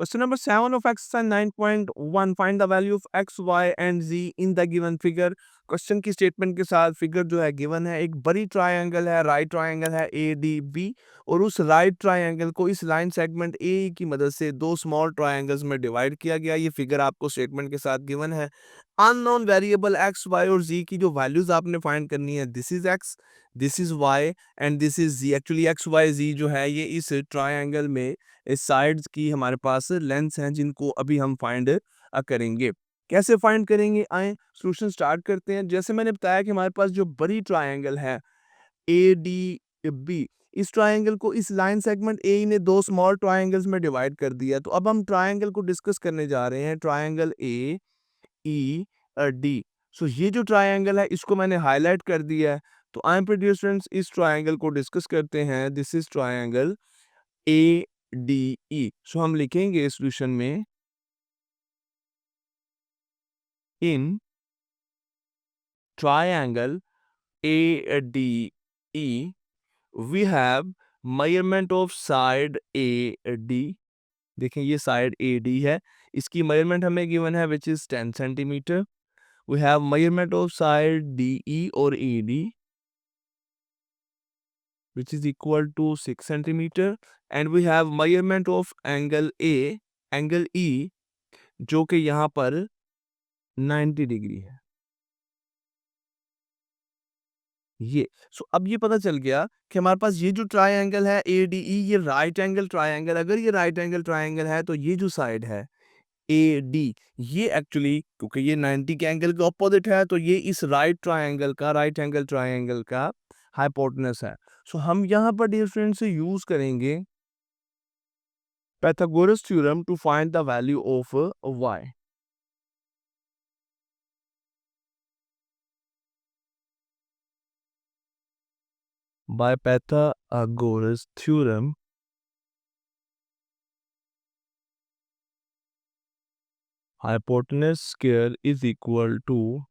Question number 7 of exercise 9.1, find the value of x, y and z in the given figure. Question की statement के साथ figure जो है given है, एक बड़ी ट्रायंगल है, राइट ट्रायंगल है ए डी बी, और उस राइट ट्रायंगल को इस लाइन सेगमेंट ए की मदद से दो स्मॉल ट्रायंगल्स में डिवाइड किया गया। ये फिगर आपको स्टेटमेंट के साथ गिवन है। अननोन वेरिएबल एक्स, वाई और जी की जो वैल्यूज आपने फाइंड करनी है, this is X, this is Y and this is Z. Actually X Y Z जो है ये इस ट्रायंगल में इस साइड्स की हमारे पास लेंथ्स हैं, जिनको अभी हम फाइंड करेंगे। कैसे फाइंड करेंगे, आए सॉल्यूशन स्टार्ट करते हैं। जैसे मैंने बताया कि हमारे पास जो बड़ी ट्रायंगल है ए डी बी, इस ट्रायंगल को इस लाइन सेगमेंट ए ने दो स्मॉल ट्रायंगल्स में डिवाइड कर दिया। तो अब हम ट्रायंगल को डिस्कस करने जा रहे हैं, ट्रायंगल ए ई डी। सो ये जो ट्रायंगल है इसको मैंने हाईलाइट कर दिया है। तो आई एम प्रीटी स्टूडेंट्स, इस ट्रायंगल को डिस्कस करते हैं। This is triangle A D E. So हम लिखेंगे सॉल्यूशन में, इन triangle ADE we have measurement of side AD। देखें ये साइड AD है, इसकी मेजरमेंट हमें गिवन है which is 10 centimetre. We have measurement of side DE और AD which is equal to 6 centimeter, and we have measurement of angle A, angle E जो कि यहाँ पर 90 डिग्री है। ये अब ये पता चल गया कि हमारे पास ये जो ट्रायंगल है ADE, ये राइट एंगल ट्रायंगल। अगर ये राइट एंगल ट्रायंगल है तो ये जो साइड है AD, ये एक्चुअली क्योंकि ये 90 के एंगल के ऑपोजिट है, तो ये इस राइट एंगल ट्रायंगल का हाइपोटेनस है। हम यहाँ पर डियर फ्रेंड्स से यूज करेंगे Pythagoras theorem to find the value of y। By Pythagoras theorem, hypotenuse square is equal to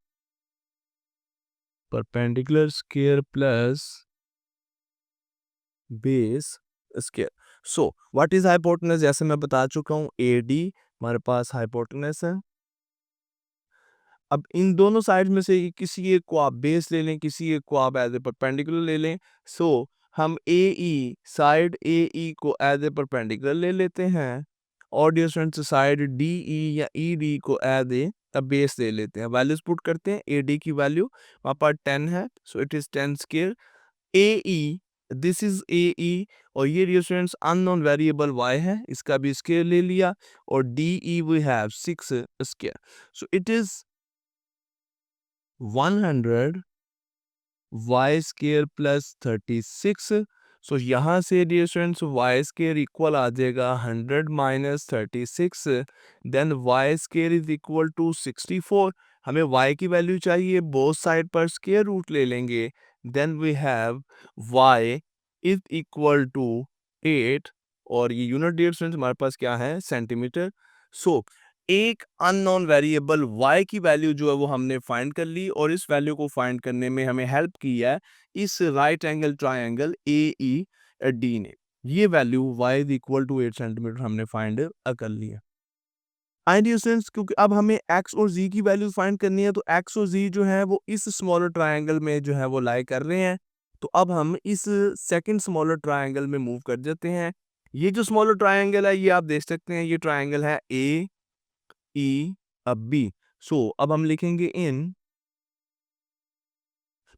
perpendicular square plus base square। So what is hypotenuse, जैसे मैं बता चुका हूँ AD हमारे पास हाइपोटेनस है। अब इन दोनों साइड में से किसी एक को आप बेस ले लें, किसी एक को आप एज ए परपेंडिकुलर ले लें। हम AE साइड AE को एज ए परपेंडिकुलर ले लेते हैं, और डियर स्टूडेंट्स साइड DE या ED को एज ए बेस ले लेते हैं। वैल्यूज पुट करते हैं। AD की वैल्यू वहाँ पर 10 है, so it is 10 square. AE, this is AE, और ये dear students unknown variable y है, इसका भी स्क्वायर ले लिया, और DE we have 6 square, so it is 100 y square plus 36। So यहाँ से dear students y square equal आ जाएगा 100 minus 36, then y square is equal to 64। हमें y की वैल्यू चाहिए, बोथ साइड पर स्क्वायर रूट ले लेंगे, then we have y is equal to 8, और ये यूनिट डियर स्टूडेंट्स हमारे पास क्या है, सेंटीमीटर। एक अननोन वेरिएबल y की वैल्यू जो है वो हमने फाइंड कर ली, और इस वैल्यू को फाइंड करने में हमें हेल्प की है इस राइट एंगल ट्रायंगल AED ने। ये value y is equal to 8 centimetre हमने फाइंड कर ली है। क्योंकि अब हमें x और z की वैल्यू फाइंड करनी है, तो x और z जो है वो इस स्मॉलर ट्रायंगल में जो है वो लाई कर रहे हैं। तो अब हम इस सेकंड स्मॉलर ट्रायंगल में मूव कर जाते हैं। ये जो स्मॉलर ट्रायंगल है, ये आप देख सकते हैं, ये ट्रायंगल है AEB। अब हम लिखेंगे इन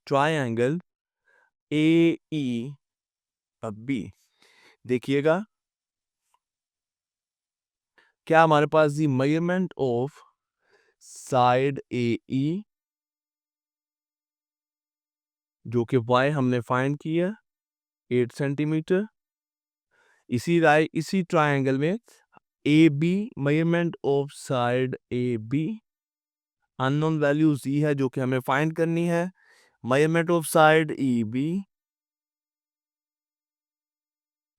ट्रायंगल AEB। देखिएगा क्या हमारे पास दी मेजरमेंट ऑफ साइड AE जो कि y हमने फाइंड किया 8 सेंटीमीटर। इसी ट्रायंगल में AB measurement of side AB, unknown value z है जो कि हमें फाइंड करनी है। Measurement of side EB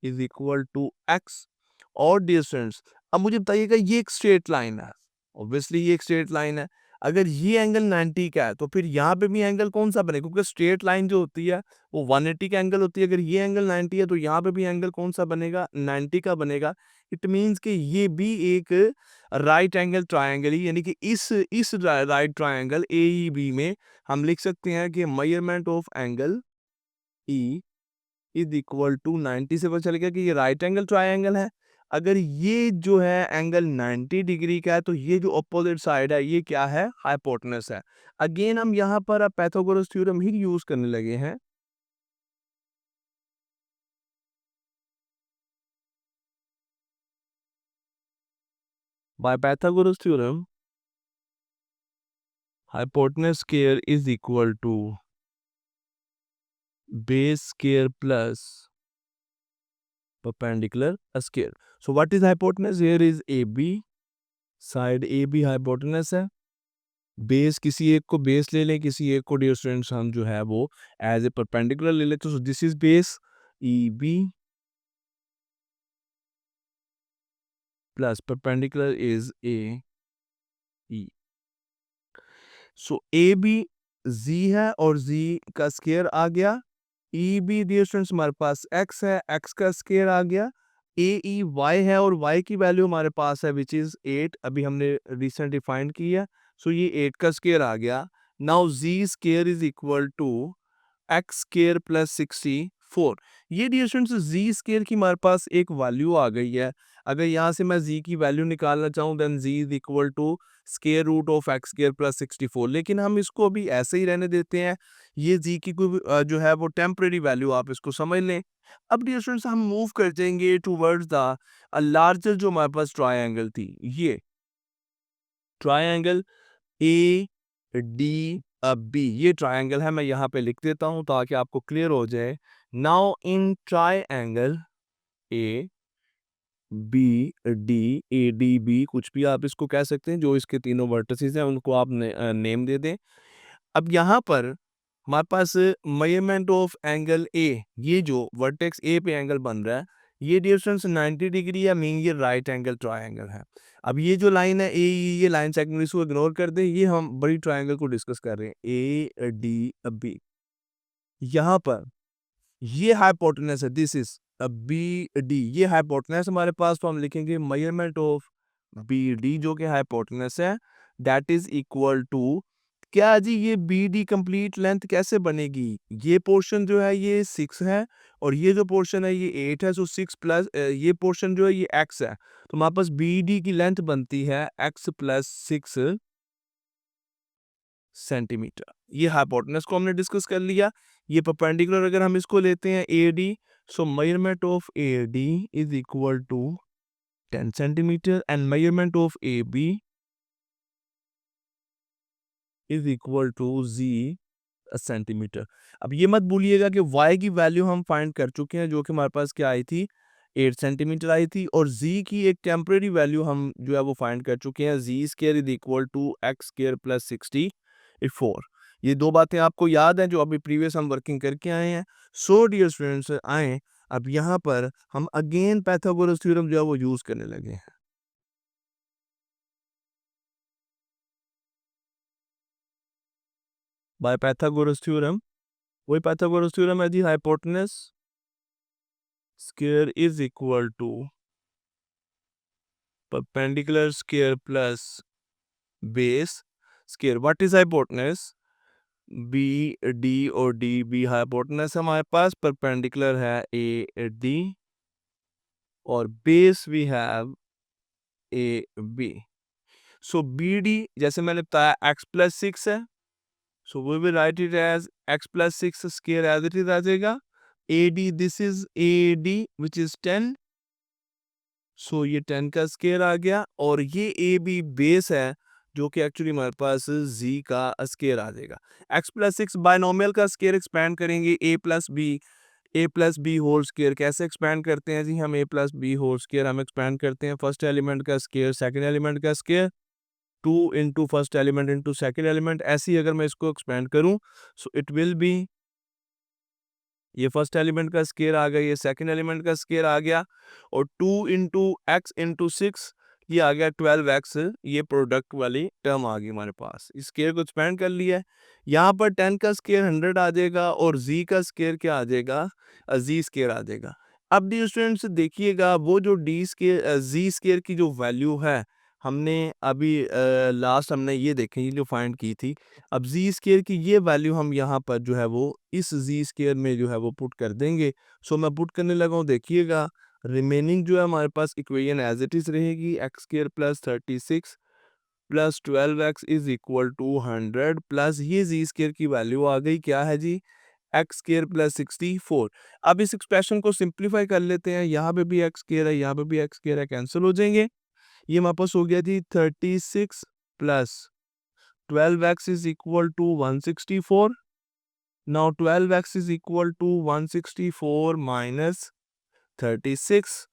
is equal to x, और डिस्टेंस। अब मुझे बताइएगा ये एक स्ट्रेट लाइन है, ऑब्वियसली ये एक स्ट्रेट लाइन है। अगर ये एंगल 90 का है तो फिर यहाँ पे भी एंगल कौन सा बनेगा, क्योंकि स्ट्रेट लाइन जो होती है वो 180 का एंगल होती है। अगर ये एंगल 90 है तो यहाँ पे भी एंगल कौन सा बनेगा, 90 का बनेगा। इट मीन्स कि ये भी एक राइट एंगल ट्रायंगल ही, यानी कि इस राइट ट्रायंगल AEB में हम लिख सकते हैं कि measurement of angle E is equal to 90 से पता चल गया कि ये राइट एंगल ट्रायंगल है। अगर ये जो है एंगल 90 डिग्री का है तो ये जो अपोजिट साइड है ये क्या है, हाइपोटेनस है। अगेन हम यहाँ पर अब पाइथागोरस थ्योरम ही यूज करने लगे हैं। By Pythagoras theorem hypotenuse square is equal to base square plus perpendicular square. So what is hypotenuse? Here is AB, side AB hypotenuse है। बेस किसी एक को बेस ले लें, किसी एक को डियर स्टूडेंट्स हम जो है वो एज ए परपेंडिकुलर ले लेते हैं। सो this is base EB plus perpendicular is AE। So AB Z है और Z का स्क्वायर आ गया। EB डियर स्टूडेंट्स हमारे पास X है, X का स्क्वायर आ गया। AE Y है और Y की वैल्यू हमारे पास है विच इज 8, अभी हमने रिसेंटली फाइंड किया। सो ये 8 का स्क्वायर आ गया। Now Z square is equal to x square plus 64। ये डियर स्टूडेंट्स जी स्क्वायर की हमारे पास एक वैल्यू आ गई है। अगर यहाँ से मैं जी की वैल्यू निकालना चाहूँ then z is equal to square root of x square plus 64, लेकिन हम इसको अभी ऐसे ही रहने देते हैं। ये जी की कोई जो है वो टेम्परेरी वैल्यू, आप इसको समझ लें। अब डियर स्टूडेंट्स हम मूव कर जाएंगे टूवर्ड्स द लार्जर जो हमारे पास ट्रायंगल थी, ये ट्रायंगल ADB, ये ट्रायंगल है। मैं यहाँ पे लिख देता हूँ ताकि आपको क्लियर हो जाए। नाउ इन ट्रायंगल ABD कुछ भी आप इसको कह सकते हैं, जो इसके तीनों वर्टिसेस हैं उनको आप नेम दे दें। अब यहाँ पर हमारे पास मेजरमेंट ऑफ एंगल A, ये जो वर्टेक्स A पे एंगल बन रहा है ये डिस्टेंस 90 डिग्री है, मीन ये राइट एंगल ट्रायंगल है। अब ये जो लाइन है ये लाइन सेगमेंट, इसको इग्नोर कर दें, ये हम बड़ी ट्रायंगल को डिस्कस कर रहे हैं ADB। यहाँ पर ये हाइपोटेनस है, दिस इज BD, ये हाइपोटेनस हमारे पास, तो हम लिखेंगे मेजरमेंट ऑफ BD जो कि हाइपोटेनस है दैट इज इक्वल टू क्या जी, ये BD कंप्लीट लेंथ कैसे बनेगी, ये पोर्शन जो है ये 6 है और ये जो पोर्शन है ये 8 है। सो 6 प्लस ये पोर्शन जो है ये x है, तो हमारे पास BD की लेंथ बनती है x प्लस 6 सेंटीमीटर। ये हाइपोटेनस को हमने डिस्कस कर लिया। ये परपेंडिकुलर अगर हम इसको लेते हैं AD, so measurement of AD is equal to 10 centimetre and measurement of AB is equal to Z centimetre. अब ये मत भूलिएगा कि y की वैल्यू हम फाइंड कर चुके हैं, जो कि हमारे पास क्या आई थी, 8 सेंटीमीटर आई थी, और z की एक टेम्परेरी वैल्यू हम जो है वो फाइंड कर चुके हैं, z square is equal to x square plus 64। ये दो बातें आपको याद हैं जो अभी प्रीवियस हम वर्किंग करके आए हैं। सो डियर स्टूडेंट्स आए, अब यहाँ पर हम अगेन पाइथागोरस थ्योरम जो है वो यूज करने लगे हैं। बाय पाइथागोरस थ्योरम, वही पाइथागोरस थ्योरम है जी, hypotenuse square is equal to perpendicular square plus base square. What is hypotenuse, BD और DB हाइपोटेनस हमारे पास, परपेंडिकुलर है AD और base we have AB। So BD जैसे मैंने बताया x प्लस 6 है, so we will write it as x plus 6 square as it is आ जाएगा। AD, this is AD which is 10, सो ये 10 का स्क्वायर आ गया, और ये AB बेस है जो कि एक्चुअली हमारे पास Z का स्क्वायर आ जाएगा। x प्लस 6 बायनोमियल का स्क्वायर एक्सपैंड करेंगे A plus b whole square कैसे एक्सपैंड करते हैं जी, हम A plus b whole square हम एक्सपैंड करते हैं, फर्स्ट एलिमेंट का स्क्वायर सेकंड एलिमेंट का square, 2 into first element into second element. ऐसे ही अगर मैं इसको एक्सपैंड करूं सो इट विल बी, ये फर्स्ट एलिमेंट का स्क्वायर आ गया, ये सेकंड एलिमेंट का स्क्वायर आ गया, और 2 इंटू एक्स इंटू 6 ये आ गया 12x, ये प्रोडक्ट वाली टर्म आ गई हमारे पास। इस स्केयर को एक्सपेंड कर लिया है। यहाँ पर 10 का स्केयर 100 आ जाएगा और z का स्केयर क्या आ जाएगा, z स्केयर आ जाएगा। अब डी स्टूडेंट्स देखिएगा, वो जो डी स्केयर z स्केयर की जो वैल्यू है, हमने अभी लास्ट हमने ये देखें, ये जो फाइंड की थी। अब z स्केयर की ये वैल्यू हम यहाँ पर जो है वो इस z स्केयर में जो है वो पुट कर देंगे। सो मैं पुट करने लगा हूँ, देखिएगा रिमेनिंग जो है हमारे पास इक्वेशन एज इट इज रहेगी, x square plus 36 plus 12x is equal to 100 plus ये जी स्क्र की वैल्यू आ गई, क्या है जी, एक्स स्क्र प्लस 64। अब इस एक्सप्रेशन को सिंप्लीफाई कर लेते हैं, यहाँ पे भी एक्स स्क्र है, यहाँ पे भी एक्स स्क्र है, कैंसिल हो जाएंगे। ये हमारे पास हो गया जी 36 plus 12x is equal to 164। Now 12x is equal to 164 minus 36।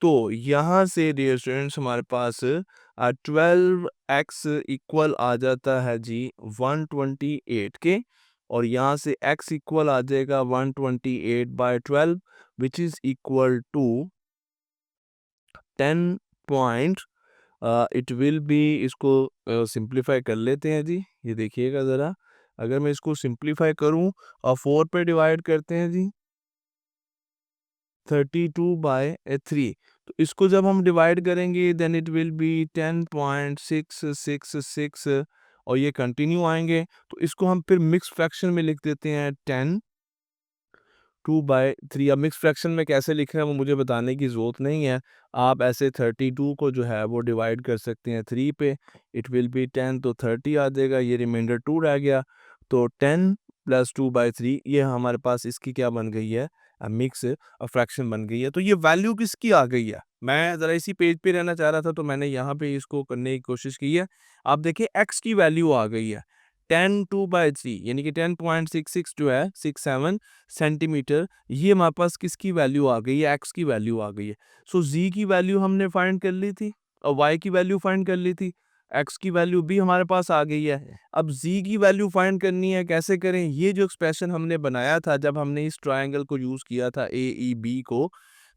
तो यहाँ से डियर स्टूडेंट्स हमारे पास 12x इक्वल आ जाता है जी 128 के, और यहाँ से x इक्वल आ जाएगा 128/12 which is equal to 10 point. It will be, इसको सिंप्लीफाई कर लेते हैं जी। ये देखिएगा ज़रा, अगर मैं इसको सिंप्लीफाई करूँ और 4 पे डिवाइड करते हैं जी 32/3, तो इसको जब हम डिवाइड करेंगे देन इट विल बी 10.666 और ये कंटिन्यू आएंगे। तो इसको हम फिर मिक्स फ्रैक्शन में लिख देते हैं 10/2/3। अब मिक्स फ्रैक्शन में कैसे लिख रहे हैं वो मुझे बताने की ज़रूरत नहीं है, आप ऐसे 32 को जो है वो डिवाइड कर सकते हैं 3 पे, इट विल बी 10, तो 30 आ जाएगा, ये रिमाइंडर 2 रह गया। तो 10 प्लस 2/3 ये हमारे पास इसकी क्या बन गई है, मिक्स फ्रैक्शन बन गई है। तो ये वैल्यू किसकी आ गई है, मैं ज़रा इसी पेज पे रहना चाह रहा था तो मैंने यहाँ पे इसको करने की कोशिश की है। आप देखिए एक्स की वैल्यू आ गई है 10/2/3 यानी कि 10.66 जो है 67 सेंटीमीटर, ये हमारे पास किसकी वैल्यू आ गई है, एक्स की वैल्यू आ गई है। सो जी की वैल्यू हमने फाइंड कर ली थी और वाई की वैल्यू फाइंड कर ली थी, एक्स की वैल्यू भी हमारे पास आ गई है। अब जी की वैल्यू फाइंड करनी है, कैसे करें, ये जो एक्सप्रेशन हमने बनाया था जब हमने इस ट्रायंगल को यूज़ किया था ए ई बी को,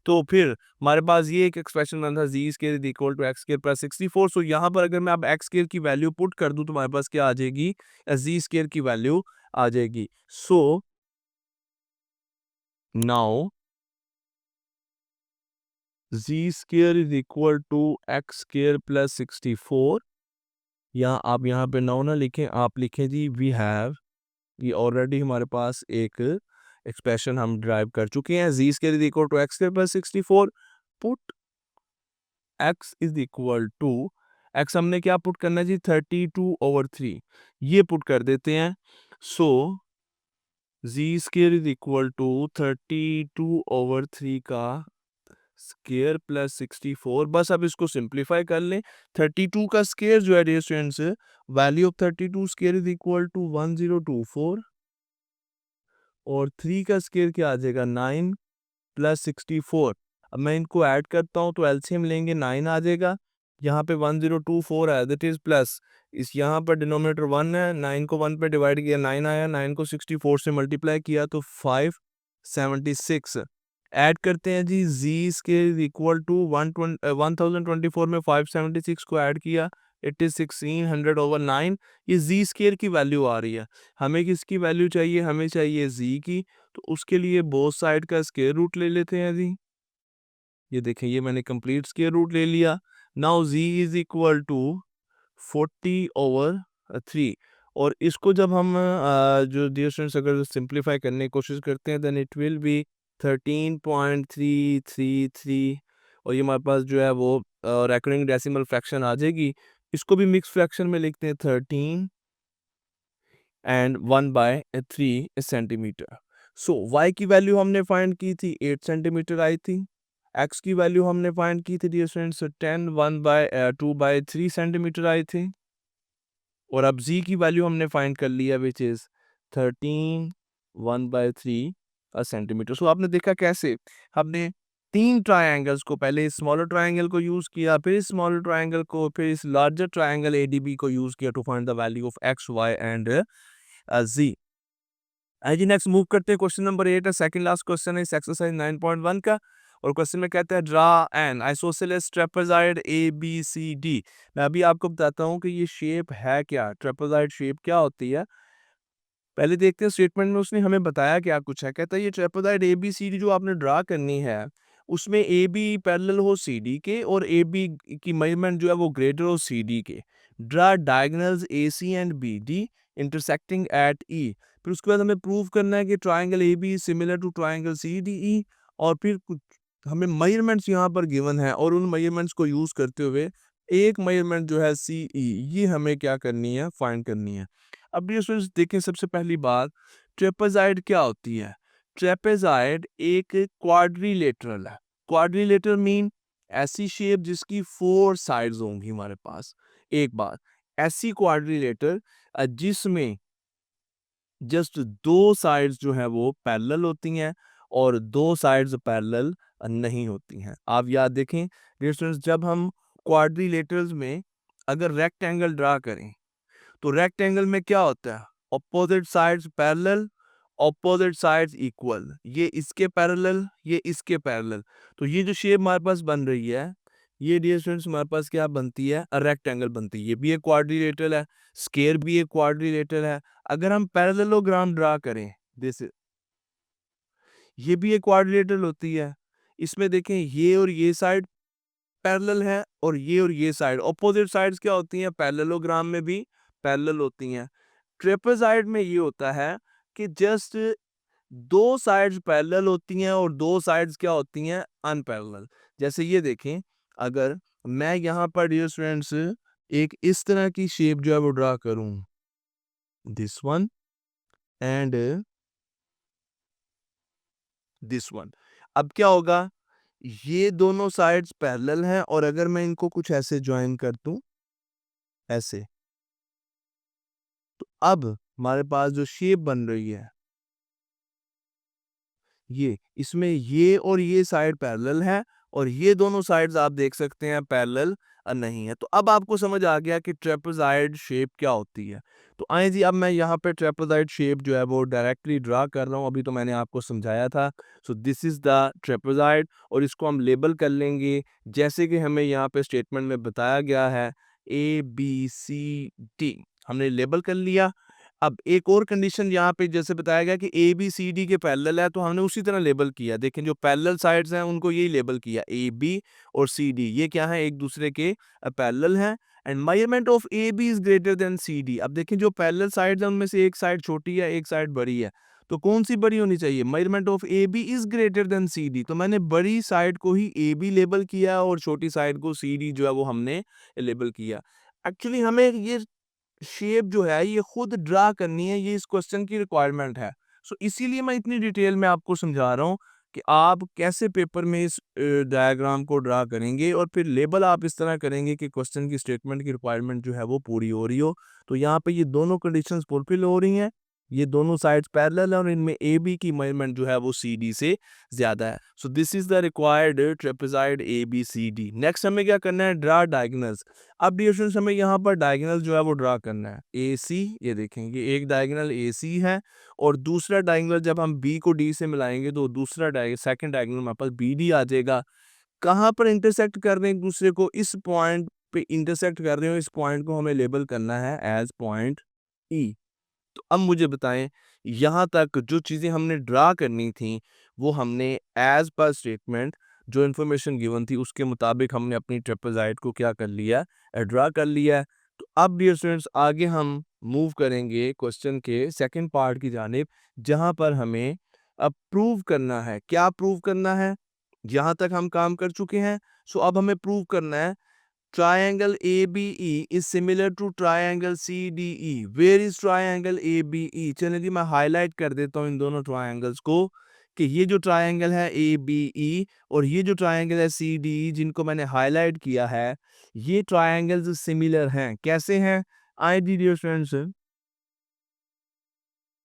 तो फिर हमारे पास ये एक एक्सप्रेशन बना था Z square is equal to x square plus 64। सो यहाँ पर अगर मैं अब एक्स स्क्वायर की वैल्यू पुट कर दूं तो हमारे पास क्या आ जाएगी, जी स्क्वायर की वैल्यू आ जाएगी। So now z square is equal to x square plus 64, या आप यहाँ पे नाउ ना लिखें, आप लिखें जी वी हैव, ये ऑलरेडी हमारे पास एक एक्सप्रेशन हम ड्राइव कर चुके हैं, Z square is equal to x square plus 64, put x is equal to, X हमने क्या पुट करना है जी 32/3, ये पुट कर देते हैं। सो जी स्क्वायर इज इक्वल टू 32/3 का स्क्वायर प्लस 64। बस अब इसको सिंप्लीफाई कर लें, 32 का स्क्वायर जो है dear students, value of 32 square is equal to 1024, और 3 का स्क्वायर क्या आ जाएगा 9 प्लस 64। अब मैं इनको ऐड करता हूँ तो एलसीएम लेंगे 9 आ जाएगा, यहाँ पे 1024 है दैट इज प्लस, इस यहाँ पर डिनोमिनेटर 1 है, 9 को 1 पे डिवाइड किया 9 आया, 9 को 64 से मल्टीप्लाई किया तो 576। ऐड करते हैं जी, जी इसके इक्वल टू 1024 में 576 को ऐड किया, इट इज 1600/9। ये जी स्केयर की वैल्यू आ रही है, हमें किसकी वैल्यू चाहिए, हमें चाहिए जी की, तो उसके लिए बोथ साइड का स्क्वायर रूट ले लेते हैं जी। ये देखें, ये मैंने कंप्लीट स्क्वायर रूट ले लिया। Now z is equal to 40/3, और इसको जब हम जो डियर स्टूडेंट्स अगर सिंप्लीफाई करने की कोशिश करते हैं देन इट विल बी 13.333, और ये हमारे पास जो है वो रेकरिंग डेसिमल फ्रैक्शन आ जाएगी। इसको भी मिक्स फ्रैक्शन में लिखते हैं 13 एंड 1/3 सेंटीमीटर। सो y की वैल्यू हमने फाइंड की थी 8 सेंटीमीटर आई थी, x की वैल्यू हमने फाइंड की थी डियर स्टूडेंट्स 2/3 सेंटीमीटर आई थी, और अब z की वैल्यू हमने फाइंड कर लिया विच इज 13 1/3 सेंटीमीटर। सो आपने देखा कैसे हमने तीन ट्रायंगल्स को, पहले इस स्मॉलर ट्रायंगल को यूज किया, फिर इस स्मॉलर ट्रायंगल को, फिर इस लार्जर ट्रायंगल एडीबी को यूज किया to find the value of x y and z. जी नेक्स्ट मूव करते हैं, क्वेश्चन नंबर 8 है, सेकंड लास्ट क्वेश्चन है इस एक्सरसाइज 9.1 का। और क्वेश्चन में कहता है draw N isosceles trapezoid ABCD। मैं अभी आपको बताता हूँ कि ये शेप है क्या, ट्रेपेजॉइड शेप क्या होती है। पहले देखते हैं स्टेटमेंट में उसने हमें बताया क्या कुछ है। कहता है ये ट्रेपेजॉइड ABCD जो आपने ड्रा करनी है, उसमें AB पैरेलल हो CD के और AB की मेजरमेंट जो है वो ग्रेटर हो CD के। Draw diagonals AC and BD intersecting at E। फिर उसके बाद हमें प्रूव करना है कि triangle AB is similar to triangle CDE। और फिर कुछ हमें मेजरमेंट्स यहाँ पर गिवन है और उन मेजरमेंट्स को यूज करते हुए एक मेजरमेंट जो है CE, ये हमें क्या करनी है, फाइंड करनी है। अब ये स्टूडेंट्स देखें, सबसे पहली बात ट्रेपेजॉइड क्या होती है। ट्रेपेजॉइड एक क्वाड्रिलेटरल है। क्वाड्रिलेटरल मीन ऐसी शेप जिसकी 4 साइड्स होंगी हमारे पास। एक बात, ऐसी क्वाड्रिलेटर जिसमें जस्ट 2 साइड्स जो है वो पैरेलल होती हैं और 2 साइड्स पैरेलल नहीं होती हैं। आप याद देखें डियर स्टूडेंट्स, जब हम क्वाड्रिलेटरल्स में अगर रेक्टेंगल ड्रा करें तो रेक्टेंगल में क्या होता है, opposite sides parallel, opposite sides equal. ये इसके पैरेलल, ये इसके पैरेलल। तो ये जो शेप हमारे पास बन रही है, ये डियर स्टूडेंट्स हमारे पास क्या बनती है, रेक्टेंगल बनती है। ये भी एक क्वाड्रिलेटरल है, स्क्वायर भी एक क्वाड्रिलेटरल है। अगर हम पैरेललोग्राम ड्रा करें दिस, ये भी एक क्वाड्रिलेटरल होती है। इसमें देखें ये और ये साइड पैरेलल है और ये साइड ऑपोजिट साइड्स क्या होती हैं, पैरेललोग्राम में भी पैरेलल होती हैं। ट्रेपेजॉइड में ये होता है कि जस्ट 2 साइड्स पैरेलल होती हैं और 2 साइड्स क्या होती हैं, अनपैरेलल। जैसे ये देखें, अगर मैं यहाँ पर डियर स्टूडेंट्स एक इस तरह की शेप जो है वो ड्रा करूं, this one and this one, अब क्या होगा, ये दोनों साइड्स पैरेलल हैं और अगर मैं इनको कुछ ऐसे ज्वाइन कर दूं, ऐसे, तो अब हमारे पास जो शेप बन रही है, ये इसमें ये और ये साइड पैरेलल है और ये दोनों साइड्स आप देख सकते हैं पैरेलल नहीं है। तो अब आपको समझ आ गया कि ट्रेपेजॉइड शेप क्या होती है। तो आए जी, अब मैं यहाँ पे ट्रेपेजॉइड शेप जो है वो डायरेक्टली ड्रा कर रहा हूँ। अभी तो मैंने आपको समझाया था। सो दिस इज द ट्रेपेजॉइड और इसको हम लेबल कर लेंगे जैसे कि हमें यहाँ पे स्टेटमेंट में बताया गया है, ABCD हमने लेबल कर लिया। अब एक और कंडीशन यहाँ पे जैसे बताया गया कि ABCD के पैरेलल है, तो हमने उसी तरह लेबल किया। देखें, जो पैरेलल साइड्स हैं उनको यही लेबल किया, AB और CD, ये क्या है, एक दूसरे के पैरेलल हैं। And measurement of AB is greater than CD। अब देखें, जो पैरेलल साइड्स हैं उनमें से एक साइड छोटी है, एक साइड बड़ी है, तो कौन सी बड़ी होनी चाहिए, measurement of AB is greater than CD। तो मैंने बड़ी साइड को ही AB लेबल किया और छोटी साइड को CD जो है वो हमने लेबल किया। एक्चुअली हमें ये शेप जो है ये खुद ड्रा करनी है, ये इस क्वेश्चन की रिक्वायरमेंट है। सो इसीलिए मैं इतनी डिटेल में आपको समझा रहा हूँ कि आप कैसे पेपर में इस डायग्राम को ड्रा करेंगे और फिर लेबल आप इस तरह करेंगे कि क्वेश्चन की स्टेटमेंट की रिक्वायरमेंट जो है वो पूरी हो रही हो। तो यहाँ पे ये दोनों कंडीशंस फुलफिल हो रही हैं, ये दोनों साइड्स पैरेलल है और इनमें AB की मेजरमेंट जो है वो CD से ज्यादा है। सो this is the required trapezoid ABCD। Next हमें क्या करना है, ड्रा डायगोनल्स। अब डियर स्टूडेंट्स हमें यहाँ पर डायगोनल जो है वो ड्रा करना है, AC, ये देखेंगे एक डायगोनल AC है और दूसरा डायगोनल जब हम B को D से मिलाएंगे तो दूसरा सेकंड डायगोनल हमारे पास BD आ जाएगा। कहाँ पर इंटरसेक्ट कर रहे हैं एक दूसरे को, इस पॉइंट पे इंटरसेक्ट कर रहे हो, इस पॉइंट को हमें लेबल करना है एज पॉइंट E। तो अब मुझे बताएं, यहाँ तक जो चीज़ें हमने ड्रा करनी थी वो हमने एज पर स्टेटमेंट जो इन्फॉर्मेशन गिवन थी उसके मुताबिक हमने अपनी ट्रेपेजॉइड को क्या कर लिया, ड्रा कर लिया है। तो अब डियर स्टूडेंट्स आगे हम मूव करेंगे क्वेश्चन के सेकंड पार्ट की जानिब, जहाँ पर हमें अब प्रूव करना है। क्या प्रूव करना है, यहाँ तक हम काम कर चुके हैं। सो अब हमें प्रूव करना है triangle ABE is similar to triangle CDE. Where is triangle ABE? चलिए जी मैं हाईलाइट कर देता हूँ इन दोनों ट्रायंगल्स को कि ये जो ट्रायंगल है ABE और ये जो ट्रायंगल है CDE, जिनको मैंने हाईलाइट किया है, ये ट्रायंगल्स सिमिलर हैं। कैसे हैं, आई डियर फ्रेंड्स,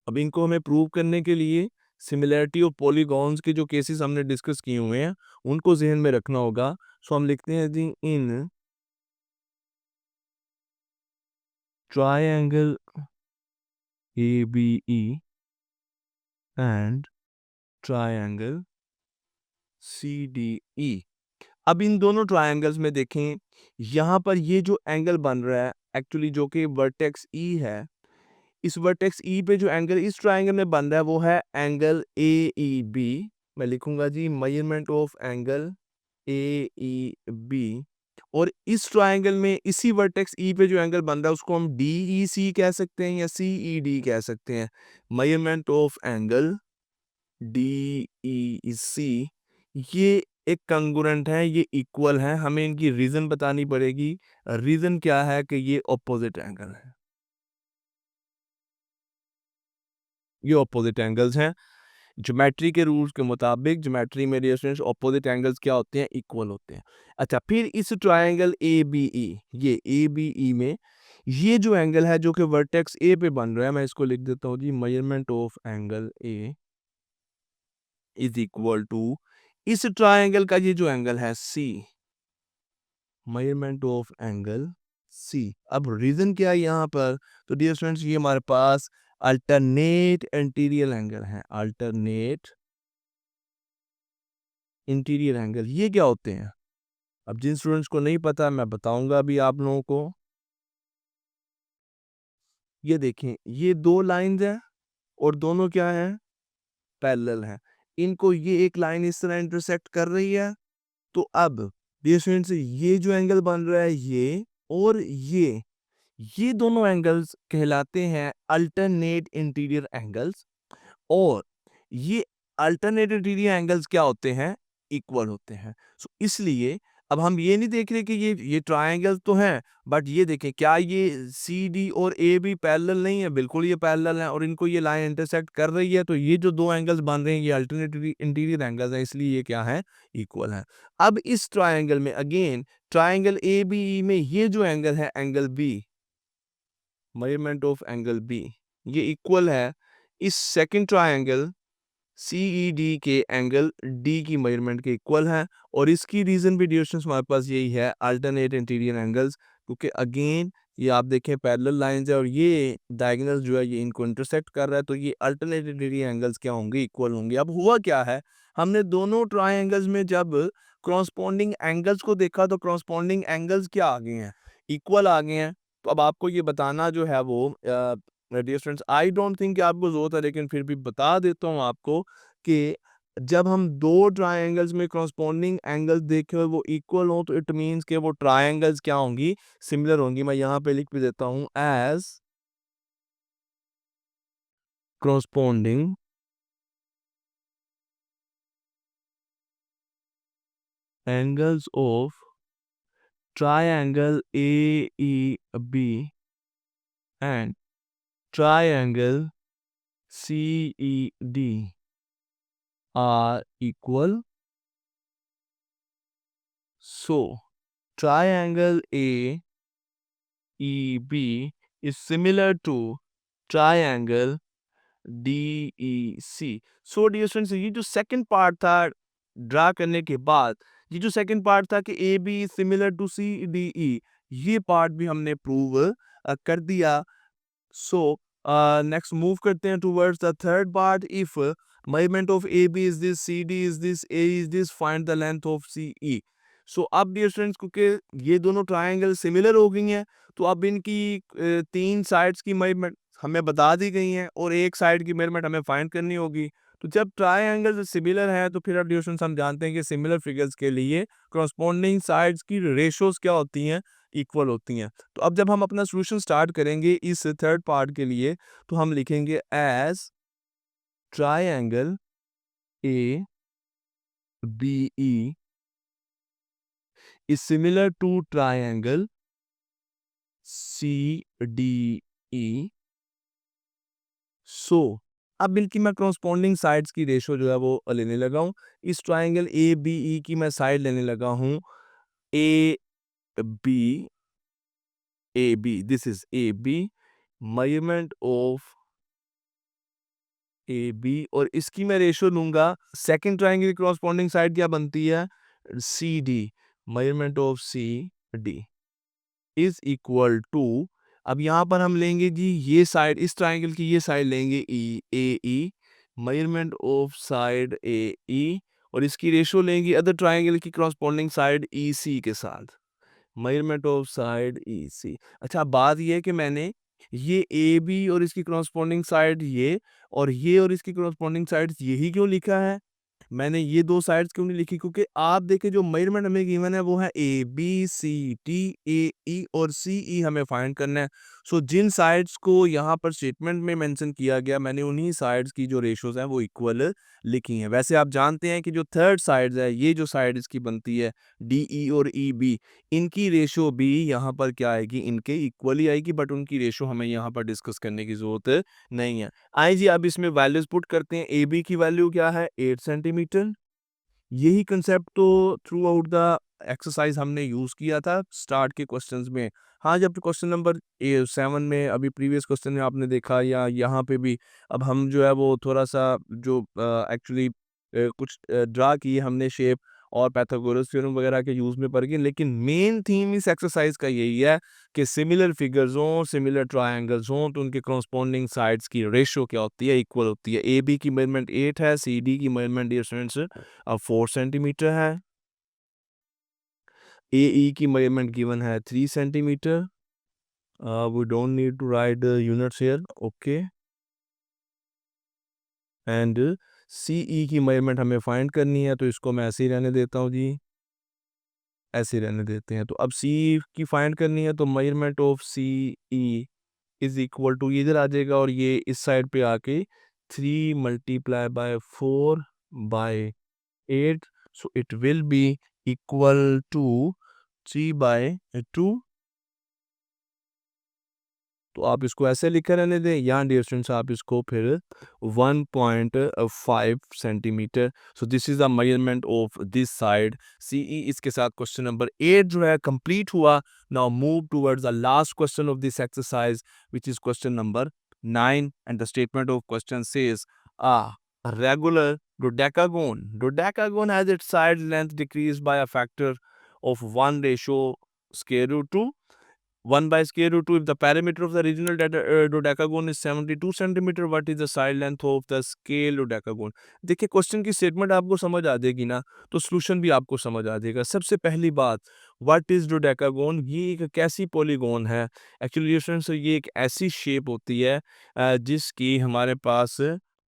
अब इनको हमें प्रूव करने के लिए सिमिलरिटी ऑफ पॉलीगॉन्स के जो केसेस हमने डिस्कस किए हुए हैं उनको जहन में रखना होगा। सो हम लिखते हैं जी, in triangle ABE and triangle C D E. अब इन दोनों ट्रायंगल्स में देखें, यहाँ पर ये जो एंगल बन रहा है एक्चुअली जो कि वर्टेक्स ई है, इस वर्टेक्स ई पे जो एंगल इस ट्रायंगल में बन रहा है वो है एंगल ए ई बी। मैं लिखूंगा जी measurement of angle A E B. और इस ट्रायंगल में इसी वर्टेक्स ई पे जो एंगल बन रहा है उसको हम डी ई सी कह सकते हैं या सी ई डी कह सकते हैं। Measurement of angle D E C, ये एक कंग्रुएंट है, ये इक्वल है। हमें इनकी रीजन बतानी पड़ेगी। रीजन क्या है कि ये ऑपोजिट एंगल है, ये ऑपोजिट एंगल्स हैं। ज्योमेट्री के रूल्स के मुताबिक ज्योमेट्री में डियर स्टूडेंट्स ऑपोजिट एंगल्स क्या होते हैं, इक्वल होते हैं। अच्छा, फिर इस ट्रायंगल ए बी ई, ये ए बी ई में ये जो एंगल है जो कि वर्टेक्स ए पे बन रहा है, मैं इसको लिख देता हूँ जी measurement of angle A is equal to इस ट्रायंगल का ये जो एंगल है C, measurement of angle C. अब रीजन क्या है यहाँ पर, तो डियर स्टूडेंट्स ये हमारे पास अल्टरनेट इंटीरियर एंगल है। अल्टरनेट इंटीरियर एंगल ये क्या होते हैं? अब जिन स्टूडेंट्स को नहीं पता मैं बताऊंगा अभी आप लोगों को। ये देखें, ये दो लाइंस हैं और दोनों क्या हैं, पैरेलल हैं। इनको ये एक लाइन इस तरह इंटरसेक्ट कर रही है। तो अब डियर स्टूडेंट्स ये जो एंगल बन रहा है ये और ये दोनों एंगल्स कहलाते हैं अल्टरनेट इंटीरियर एंगल्स। और ये अल्टरनेट इंटीरियर एंगल्स क्या होते हैं, इक्वल होते हैं। सो इसलिए अब हम ये नहीं देख रहे कि ये ट्रायंगल तो हैं, बट ये देखें क्या ये सी डी और ए बी पैरेलल नहीं है, बिल्कुल ये पैरेलल है और इनको ये लाइन इंटरसेक्ट कर रही है। तो ये जो दो एंगल्स बन रहे हैं ये अल्टरनेट इंटीरियर एंगल्स हैं, इसलिए ये क्या है, इक्वल है। अब इस ट्रायंगल में again triangle A B E में ये जो एंगल है angle B, measurement of angle B, ये इक्वल है इस second triangle C E D के एंगल डी की मेजरमेंट के इक्वल है। और इसकी रीजन भी डियर स्टूडेंट्स हमारे पास यही है, अल्टरनेट इंटीरियर एंगल्स, क्योंकि अगेन ये आप देखें पैरेलल लाइंस है और ये डायगोनल जो है ये इनको इंटरसेक्ट कर रहा है। तो ये अल्टरनेट इंटीरियर एंगल्स क्या होंगे, इक्वल होंगे। अब हुआ क्या है, हमने दोनों ट्रायंगल्स में जब क्रॉसपोंडिंग एंगल्स को देखा तो क्रॉसपोंडिंग एंगल्स क्या आ गए हैं, इक्वल आ गए हैं। तो अब आपको ये बताना जो है वो dear students I don't think कि आपको ज़रूरत है, लेकिन फिर भी बता देता हूँ आपको कि जब हम दो ट्रायंगल्स में क्रॉसपोंडिंग एंगल्स देखें और वो इक्वल हो तो इट मीन्स कि वो ट्रायंगल्स क्या होंगी, सिमिलर होंगी। मैं यहाँ पे लिख भी देता हूँ as corresponding angles of triangle A E B and triangle C E D are equal. So, triangle AEB is similar to triangle DEC. So, dear students, ये जो सेकंड पार्ट था ड्रा करने के बाद, ये जो सेकंड पार्ट था कि A B similar to C D E, ये पार्ट भी हमने प्रूव कर दिया। So, next move करते हैं towards the third part. If measurement of AB is this, CD is this, A is this, find the length of CE. So, अब dear students क्योंकि ये दोनों ट्रायंगल सिमिलर हो गई हैं तो अब इनकी तीन साइड्स की मेजरमेंट हमें बता दी गई हैं और एक साइड की मेजरमेंट हमें फाइंड करनी होगी। तो जब ट्रायंगल सिमिलर है तो फिर अब डियर स्टूडेंट्स हम जानते हैं कि सिमिलर फिगर्स के लिए करस्पॉन्डिंग साइड्स की रेशोज क्या होती हैं, इक्वल होती हैं। तो अब जब हम अपना सॉल्यूशन स्टार्ट करेंगे इस थर्ड पार्ट के लिए तो हम लिखेंगे as triangle A B E is similar to triangle C D E. So अब इनकी मैं करस्पॉन्डिंग साइड्स की रेशो जो है वो लेने लगा हूँ। इस ट्रायंगल ए बी ई की मैं साइड लेने लगा हूँ A B, A B, this is A B, measurement of A B और इसकी मैं रेशो लूंगा सेकंड ट्रायंगल की करस्पॉन्डिंग साइड क्या बनती है, C D, measurement of C D is equal to, अब यहाँ पर हम लेंगे जी ये साइड, इस ट्रायंगल की ये साइड लेंगे ई, ए ई, मेजरमेंट ऑफ साइड ए ई और इसकी रेशो लेंगे अदर ट्रायंगल की कॉरस्पॉन्डिंग साइड ईसी के साथ। Measurement of side EC. अच्छा, बात ये है कि मैंने ये ए बी और इसकी कॉरस्पॉन्डिंग साइड ये और इसकी कॉरस्पॉन्डिंग साइड यही क्यों लिखा है? मैंने ये 2 साइड्स क्यों नहीं लिखी? क्योंकि आप देखिए जो मेज़रमेंट हमें गिवन है वो है ए, बी, सी, डी, ए, ई और सी, ई हमें फाइंड करना है। सो जिन साइड्स को यहाँ पर स्टेटमेंट में मेंशन किया गया, मैंने उन्हीं साइड्स की जो रेशियोज़ हैं वो इक्वल लिखी हैं। वैसे आप जानते हैं कि जो थर्ड साइड्स है, ये जो साइड इसकी बनती है डी, ई और ई, बी, इनकी रेशियो भी यहाँ पर क्या आएगी? इनके इक्वल ही आएगी, बट उनकी रेशियो हमें यहाँ पर डिस्कस करने की ज़रूरत नहीं है। आइए जी, अब इसमें वैल्यूज़ पुट करते हैं। ए बी की वैल्यू क्या है? 8 सेंटीमीटर। यही कांसेप्ट तो थ्रू आउट द एक्सरसाइज हमने यूज़ किया था स्टार्ट के क्वेश्चंस में। हाँ, जब क्वेश्चन नंबर 7 में अभी प्रीवियस क्वेश्चन में आपने देखा या यहाँ पे भी, अब हम जो है वो थोड़ा-सा जो एक्चुअली कुछ ड्रा किए हमने शेप और पाइथागोरस थ्योरम वगैरह के यूज़ में पड़ गए, लेकिन मेन थीम इस एक्सरसाइज का यही है कि सिमिलर फिगर्स हों, सिमिलर ट्रायंगल्स हों, तो उनके कॉरस्पॉन्डिंग साइड्स की रेशियो क्या होती है? इक्वल होती है। ए बी की मेज़रमेंट 8 है, सी डी की मेज़रमेंट डियर स्टूडेंट्स 4 सेंटीमीटर है। ए ई की मेज़रमेंट गिवन है 3 centimetre. We don't need to write the units here, okay. And C E की मेज़रमेंट हमें फाइंड करनी है, तो इसको मैं ऐसे ही रहने देता हूँ जी, ऐसे ही रहने देते हैं। तो अब सी की फाइंड करनी है, तो measurement of C E is equal to, ये इधर आ जाएगा और ये इस साइड पे आके 3 multiply by 4 by 8, so it will be equal to 3 by 2। तो आप इसको ऐसे लिखे रहने दें, या डियर स्टूडेंट्स आप इसको फिर 1.5 centimetre. So this is the measurement of this side CE. इसके साथ क्वेश्चन नंबर 8 जो है कंप्लीट हुआ। Now move towards the last question of this exercise which is question number 9 and the statement of question says a regular dodecagon has its side length decreased by a factor of 1 ratio square root 2 1 by square root 2. If the perimeter of the original dodecagon is 72 centimeter, what is the side length of the scale dodecagon? देखिए question की statement आपको समझ आ जाएगी ना, तो solution भी आपको समझ आ जाएगा। सबसे पहली बात, व्हाट इज डोडेकागोन? ये एक कैसी पॉलीगॉन है? एक्चुअली फ्रेंड्स ये एक ऐसी शेप होती है जिसकी हमारे पास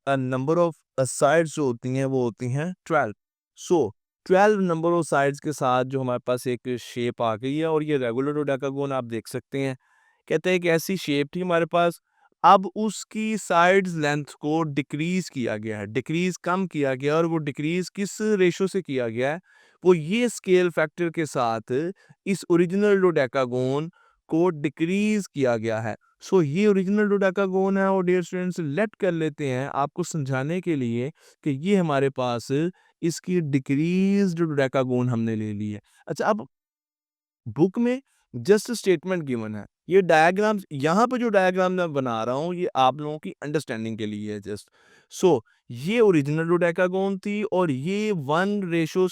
नंबर ऑफ साइड्स जो होती हैं वो होती हैं 12। सो 12 नंबर ऑफ साइड्स के साथ जो हमारे पास एक शेप आ गई है, और ये रेगुलर डोडेकागोन आप देख सकते हैं। कहते हैं कि ऐसी शेप थी हमारे पास, अब उसकी साइड्स लेंथ को डिक्रीज किया गया है, डिक्रीज कम किया गया, और वो डिक्रीज किस रेशो से किया गया है? वो ये स्केल फैक्टर के साथ इस ओरिजिनल डोडेकागोन को डिक्रीज किया गया है। सो ये ओरिजिनल डोडेकागोन है, और डियर स्टूडेंट्स लेट कर लेते हैं आपको समझाने के लिए कि ये हमारे पास इसकी डिक्रीज्ड डोडेकागोन हमने ले ली है। अच्छा, अब बुक में जस्ट स्टेटमेंट गिवन है, ये डायग्राम्स यहाँ पे जो डायग्राम मैं बना रहा हूँ ये आप लोगों की अंडरस्टैंडिंग के लिए है जस्ट। सो ये ओरिजिनल डोडेकागोन थी, और ये 1 रेशो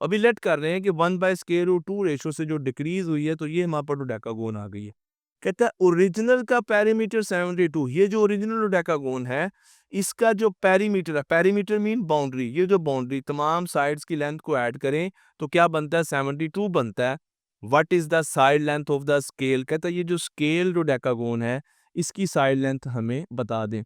अभी लेट कर रहे हैं कि 1 बाय स्क्वायर रूट 2 रेशो से जो डिक्रीज हुई है, तो ये हमारे पास डोडेकागोन आ गई है। कहता है ओरिजिनल का पेरीमीटर 72, ये जो ओरिजिनल डोडेकागोन है इसका जो पेरीमीटर है, पेरीमीटर मीन बाउंड्री, ये जो बाउंड्री तमाम साइड्स की लेंथ को ऐड करें तो क्या बनता है? 72 बनता है। What is the side length of the scale? कहता है ये जो स्केल डोडेकागोन है इसकी साइड लेंथ हमें बता दें।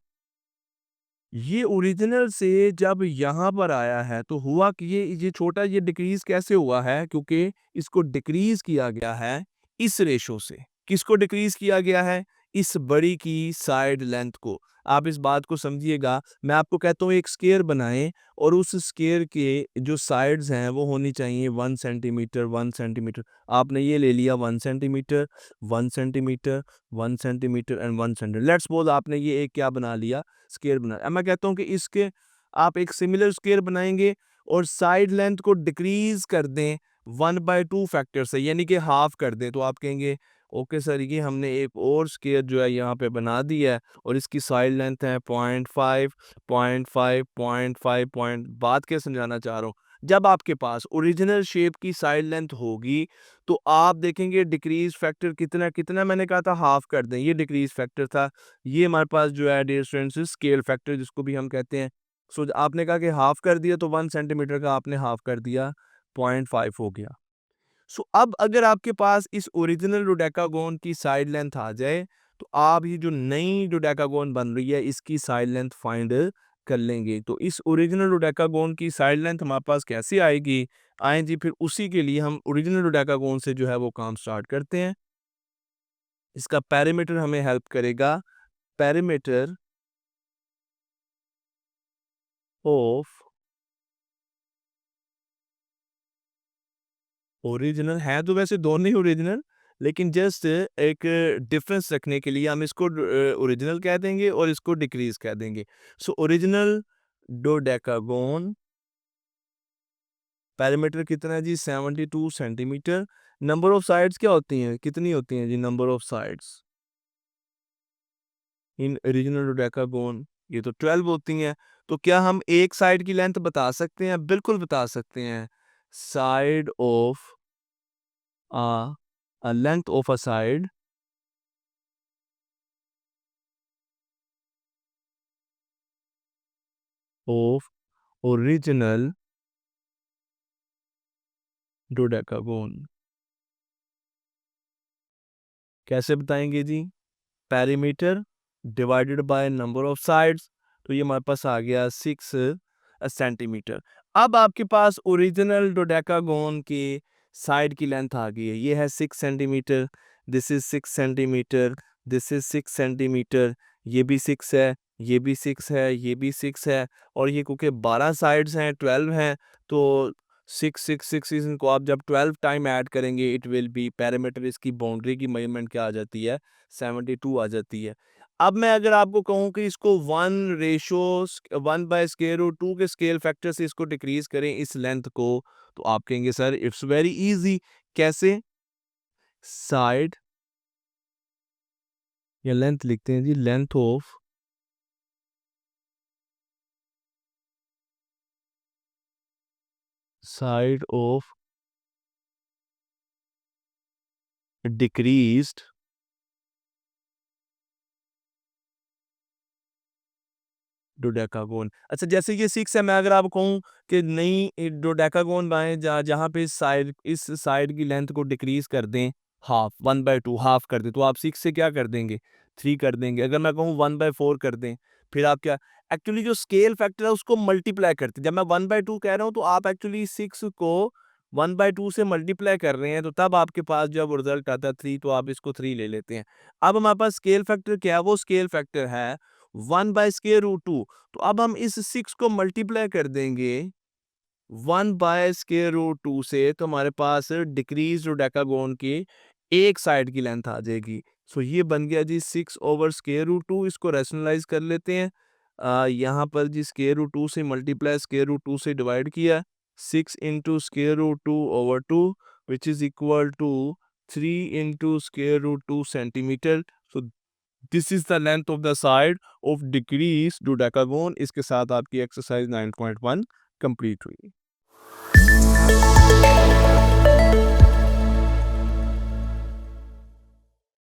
ये ओरिजिनल से जब यहाँ पर आया है तो हुआ कि ये छोटा ये डिक्रीज कैसे हुआ है? क्योंकि इसको डिक्रीज किया गया है इस रेशो से। किसको डिक्रीज किया गया है? इस बड़ी की साइड लेंथ को। आप इस बात को समझिएगा, मैं आपको कहता हूँ एक स्केयर बनाएं, और उस स्केयर के जो साइड्स हैं वो होनी चाहिए 1 सेंटीमीटर 1 सेंटीमीटर। आपने ये ले लिया 1 centimetre 1 centimetre 1 centimetre and 1 centimetre. Let's suppose आपने ये एक क्या बना लिया? स्केयर बना। अब मैं कहता हूँ कि इसके आप एक सिमिलर स्केयर बनाएंगे और साइड लेंथ को डिक्रीज कर दें 1/2 फैक्टर से, यानी कि हाफ कर दें, तो आप कहेंगे ओके सर, ये हमने एक और स्केयर जो है यहाँ पे बना दी है, और इसकी साइड लेंथ है 0.5 0.5 0.5 पॉइंट। बात क्या समझाना चाह रहा हूँ? जब आपके पास ओरिजिनल शेप की साइड लेंथ होगी तो आप देखेंगे डिक्रीज फैक्टर कितना कितना, मैंने कहा था हाफ कर दें, ये डिक्रीज फैक्टर था। ये हमारे पास जो है डियर स्टूडेंट्स स्केल फैक्टर जिसको भी हम कहते हैं, सो आपने कहा कि हाफ कर दिया तो 1 सेंटीमीटर का आपने हाफ कर दिया, 0.5 हो गया। सो अब अगर आपके पास इस ओरिजिनल डोडेकागोन की साइड लेंथ आ जाए, तो आप ये जो नई डोडेकागोन बन रही है इसकी साइड लेंथ फाइंड कर लेंगे। तो इस ओरिजिनल डोडेकागोन की साइड लेंथ हमारे पास कैसे आएगी? आएँ जी, फिर उसी के लिए हम ओरिजिनल डोडेकागोन से जो है वो काम स्टार्ट करते हैं। इसका पेरीमीटर हमें हेल्प करेगा। पेरीमीटर ऑफ ओरिजिनल है तो वैसे दोनों ही ओरिजिनल, लेकिन जस्ट एक डिफरेंस रखने के लिए हम इसको ओरिजिनल कह देंगे और इसको डिक्रीज कह देंगे। सो ओरिजिनल डोडेकागोन पेरीमीटर कितना है जी? 72 सेंटीमीटर। नंबर ऑफ साइड्स क्या होती हैं? कितनी होती हैं जी number of sides in original dodecagon? ये तो 12 होती हैं। तो क्या हम एक साइड की लेंथ बता सकते हैं? बिल्कुल बता सकते हैं। Side of length of a side of original dodecagon कैसे बताएंगे जी? Perimeter divided by number of sides, तो ये हमारे पास आ गया 6 सेंटीमीटर। अब आपके पास ओरिजिनल डोडेकागोन की साइड की लेंथ आ गई है, ये है 6 centimetre, this is 6 centimetre, this is 6 centimetre, ये भी 6 है, ये भी 6 है, ये भी 6 है, और ये क्योंकि 12 साइड्स हैं, 12 हैं, तो 6 इनको आप जब 12 टाइम ऐड करेंगे इट विल बी पेरीमीटर, इसकी बाउंड्री की मेजरमेंट क्या आ जाती है? 72 आ जाती है। अब मैं अगर आपको कहूँ कि इसको 1/2 के स्केल फैक्टर से इसको डिक्रीज करें इस लेंथ को, तो आप कहेंगे सर इट्स वेरी इजी। कैसे? साइड या लेंथ लिखते हैं जी, length of side of decreased dodecagon. अच्छा, जैसे ये 6 है, मैं अगर आपको कहूँ कि नई डोडेकागोन बनाएँ जहाँ पे इस साइड की लेंथ को डिक्रीज़ कर दें हाफ, 1/2 हाफ कर दें, तो आप 6 से क्या कर देंगे? 3 कर देंगे। अगर मैं कहूँ 1/4 कर दें, फिर आप क्या? एक्चुअली जो स्केल फैक्टर है उसको मल्टीप्लाई करते हैं। जब मैं 1/2 कह रहा हूँ तो आप एक्चुअली 6 को 1/2 से मल्टीप्लाई कर रहे हैं, तो तब आपके पास जब रिज़ल्ट आता है 3, तो आप इसको 3 ले लेते हैं। अब हमारे पास स्केल फैक्टर क्या है? वो स्केल फैक्टर है 1/√2। तो अब हम इस 6 को मल्टीप्लाई कर देंगे 1/√2 से, तो हमारे पास डिक्रीज डोडेकागोन की एक साइड की लेंथ आ जाएगी। सो ये बन गया जी 6/√2। इसको रैशनलाइज कर लेते हैं। यहाँ पर जी √2 से मल्टीप्लाई √2 से डिवाइड किया, 6 into √2/2 which is equal to 3 into √2 centimetre. So this is the length of the side of decrease dodecagon. इसके साथ आपकी एक्सरसाइज 9.1 कंप्लीट हुई।